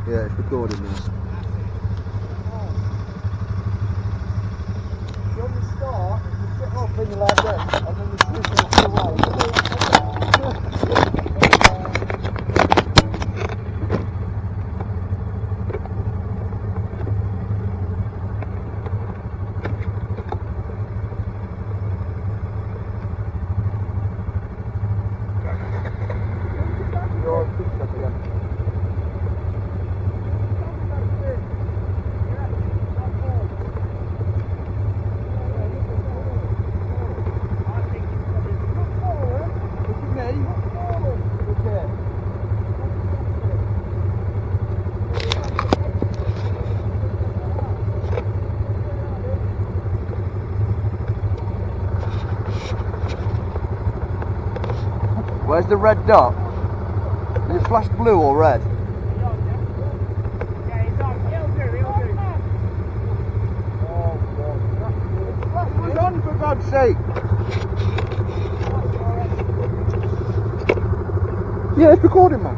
Yeah, it's recording now. When you start, you sit up and you like this, and then you switch it to the right. You're fixed up again. Where's the red dot? Is it flash blue or red? It's on, for God's sake! Yeah, it's recording, man.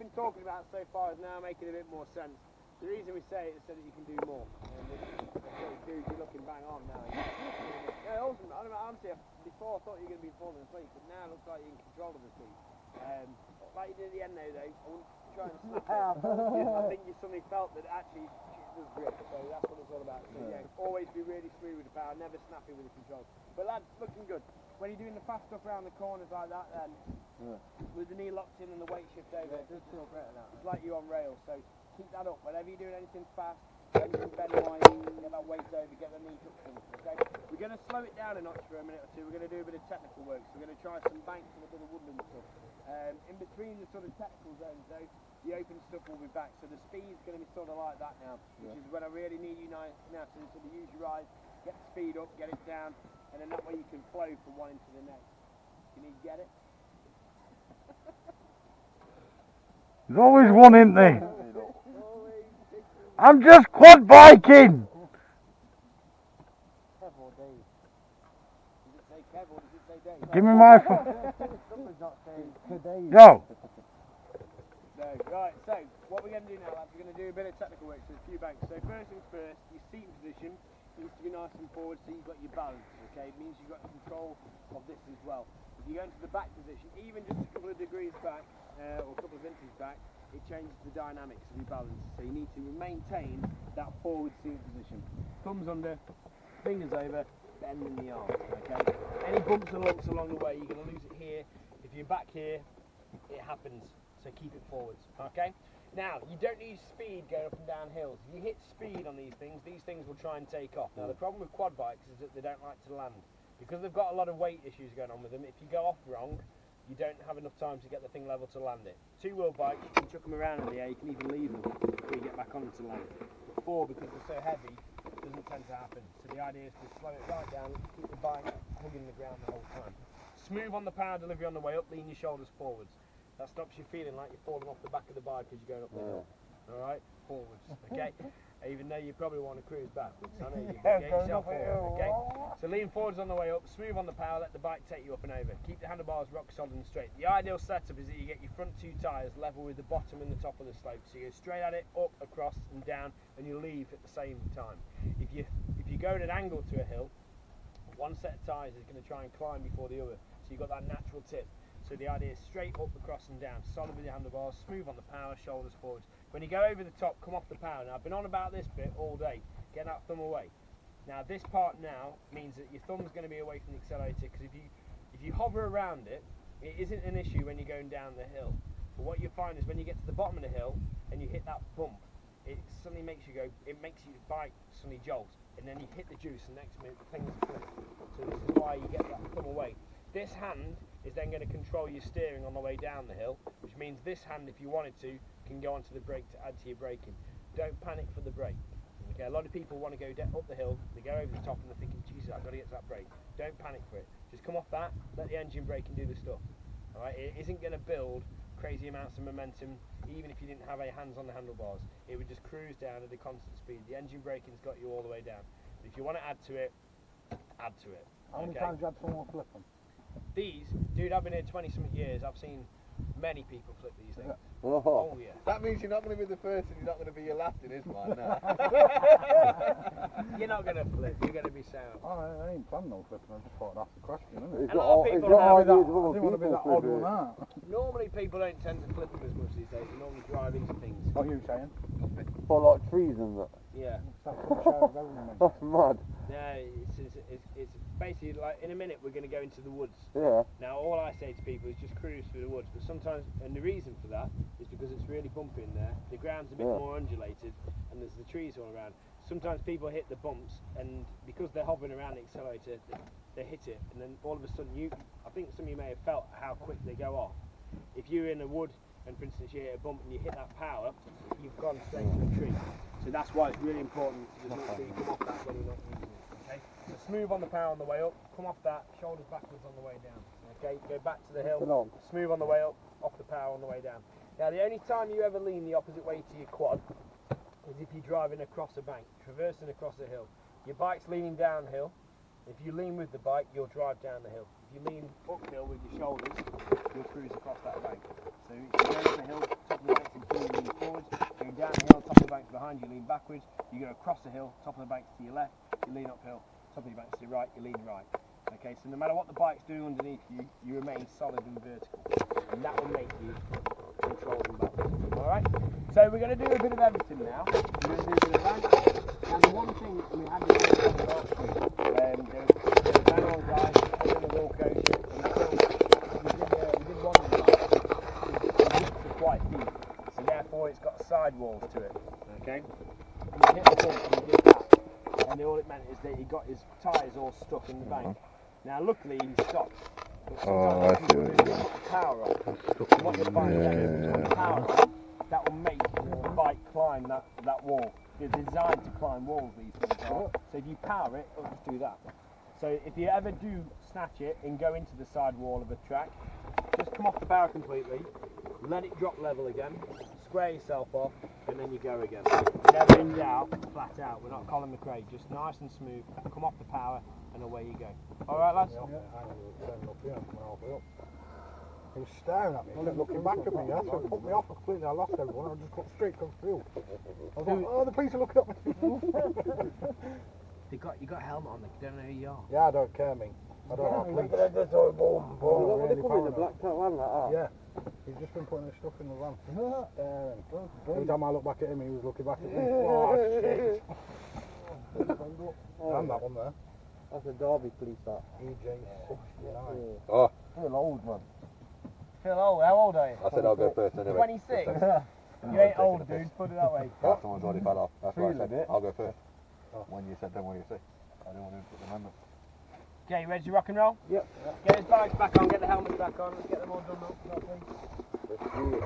I've been talking about so far is now making a bit more sense. The reason we say it is so that you can do more. And dude, you're looking bang on now. No, awesome. Honestly, before I thought you were going to be falling asleep, but now it looks like you're in control of the speed. Like you did at the end though, I wouldn't try and snap it. I think you suddenly felt that actually it was grip, so that's what it's all about. So yeah, always be really smooth with the power, never snappy with the control. But lads, looking good. When you're doing the fast stuff around the corners like that, then with the knee locked in and the weight shift over, it does feel better now. It's like you're on rails, so keep that up. Whenever you're doing anything fast, anything bend wide, get that weight over, get the knee tucked in. Okay? We're going to slow it down a notch for a minute or two. We're going to do a bit of technical work. So we're going to try some banks and a bit of woodland stuff. In between the sort of technical zones though, the open stuff will be back. So the speed's going to be sort of like that now, which is when I really need you now to sort of use your eyes, get the speed up, get it down, and then that way you can flow from one into the next. Can you get it? There's always one, isn't there? I'm just quad biking. Kev or Dave? Does it say Kev or does it say Dave? Give me my phone. Somebody's not saying today. No. No. Right, so what we're going to do now, lads, we're going to do a bit of technical work, so a few banks. So first things first, your seating position needs to be nice and forward so you've got your balance, okay? It means you've got control of this as well. If you go into the back position, even just a couple of degrees back, or a couple of inches back, it changes the dynamics of your balance. So you need to maintain that forward seating position. Thumbs under, fingers over, bend in the arms, okay? Any bumps and lumps along the way, you're going to lose it here. If you're back here, it happens. So keep it forwards, okay? Now, you don't need speed going up and down hills. If you hit speed on these things will try and take off. Now, the problem with quad bikes is that they don't like to land. Because they've got a lot of weight issues going on with them, if you go off wrong, you don't have enough time to get the thing level to land it. Two-wheel bikes, you can chuck them around in the air, you can even leave them before you get back on to land. But four, because they're so heavy, it doesn't tend to happen. So the idea is to slow it right down, keep the bike hugging the ground the whole time. Smooth on the power delivery on the way up, lean your shoulders forwards. That stops you feeling like you're falling off the back of the bike as you're going up the hill. Alright, forwards, okay? Even though you probably want to cruise backwards, I know you can get yourself forward, okay? So lean forwards on the way up, smooth on the power, let the bike take you up and over. Keep the handlebars rock solid and straight. The ideal setup is that you get your front two tyres level with the bottom and the top of the slope. So you go straight at it, up, across and down, and you leave at the same time. If you go at an angle to a hill, one set of tyres is going to try and climb before the other. So you've got that natural tip. So the idea is straight up, across and down, solid with your handlebars, smooth on the power, shoulders forwards. When you go over the top, come off the power. Now I've been on about this bit all day, get that thumb away. Now this part now means that your thumb's going to be away from the accelerator, because if you hover around it, it isn't an issue when you're going down the hill. But what you find is when you get to the bottom of the hill and you hit that bump, it suddenly makes you go, it makes your bike suddenly jolt, and then you hit the juice and next minute the thing's flip. So this is why you get that thumb away. This hand is then going to control your steering on the way down the hill, which means this hand, if you wanted to, can go onto the brake to add to your braking. Don't panic for the brake. Okay, a lot of people want to go up the hill, they go over the top and they're thinking, Jesus, I've got to get to that brake. Don't panic for it. Just come off that, let the engine brake and do the stuff. Alright, it isn't going to build crazy amounts of momentum, even if you didn't have a hands on the handlebars. It would just cruise down at a constant speed. The engine braking's got you all the way down. But if you want to add to it, add to it. How many times have you had someone flip them? These, dude, I've been here 20-something years. I've seen many people flip these things. Oh. Oh yeah. That means you're not going to be the first and you're not going to be your last in his mind now. You're not going to flip, you're going to be sound. I ain't planning on flipping, I just thought I'd ask the question, isn't it? It's A got lot of all- it's people got have- ideas of I other didn't want to be people that odd flipping. one out. Normally people don't tend to flip them as much these days. They normally drive into things. What are you saying? For like trees and that. Yeah. That's some shout of everything. That's mad. Yeah, it's basically like in a minute we're going to go into the woods. Yeah. Now all I say to people is just cruise through the woods, but sometimes, and the reason for that is because it's really bumpy in there, the ground's a bit more undulated and there's the trees all around. Sometimes people hit the bumps and because they're hovering around the accelerator, they hit it and then all of a sudden I think some of you may have felt how quick they go off. If you're in a wood and for instance you hit a bump and you hit that power, you've gone straight to the tree. So that's why it's really important to just make sure you come off that when you're not using it. Okay? So smooth on the power on the way up, come off that, shoulders backwards on the way down. Okay, go back to the hill, smooth on the way up, off the power on the way down. Now the only time you ever lean the opposite way to your quad is if you're driving across a bank, traversing across a hill. Your bike's leaning downhill. If you lean with the bike, you'll drive down the hill. If you lean uphill with your shoulders, you'll cruise across that bank. So if you're going up a hill, top top of the banks until you lean forwards. Go down the hill, top of the banks behind you, lean backwards. You go across the hill, top of the banks to your left, you lean uphill. Top of your banks to your right, you lean right. Okay, so no matter what the bike's doing underneath you, you remain solid and vertical. And that will make you controlled and balanced. Alright? So we're going to do a bit of everything now. We're going to do a bit of bank. And the one thing we had to do on the last week, there was a man on guy, I did a walk coach, and we did one of the roots are quite deep, so therefore it's got sidewalls to it. Okay? And we hit the bump and we did that. And all it meant is that he got his tyres all stuck in the bank. Now luckily he stopped. But Oh, I see what you're doing. put the power off. And what you'll find then is when the power off, that will make the bike climb that wall. They're designed to climb walls, these things are. So if you power it, it'll just do that. So if you ever do snatch it and go into the side wall of a track, just come off the power completely, let it drop level again, square yourself off, and then you go again. Never in doubt, flat out. We're not Colin McRae, just nice and smooth. Come off the power, and away you go. All right, lads? He was staring at me, he kept looking back at me, yeah, so it put me off completely. I lost everyone, I just got straight come through. I was like, oh, the police are looking at me. You got a helmet on, they don't know who you are. Yeah, I don't care, me. I don't have police. Yeah, he's just been putting his stuff in the van. Staring. Every time I look back at him, he was looking back at me. Oh, shit. And that one there. That's a Derby police that. EJ69. Oh, Feel old, man. Phil, how old are you? I said I'll go first anyway. 26? You ain't old, dude, put it that way. Someone's already fell off. That's why I said Feeling it. I'll go first. When you said then what do you say? I didn't want to put the amendment. Okay, ready to rock and roll? Yep. Get his bikes back on, get the helmets back on, let's get them all done up, please. Let's do it.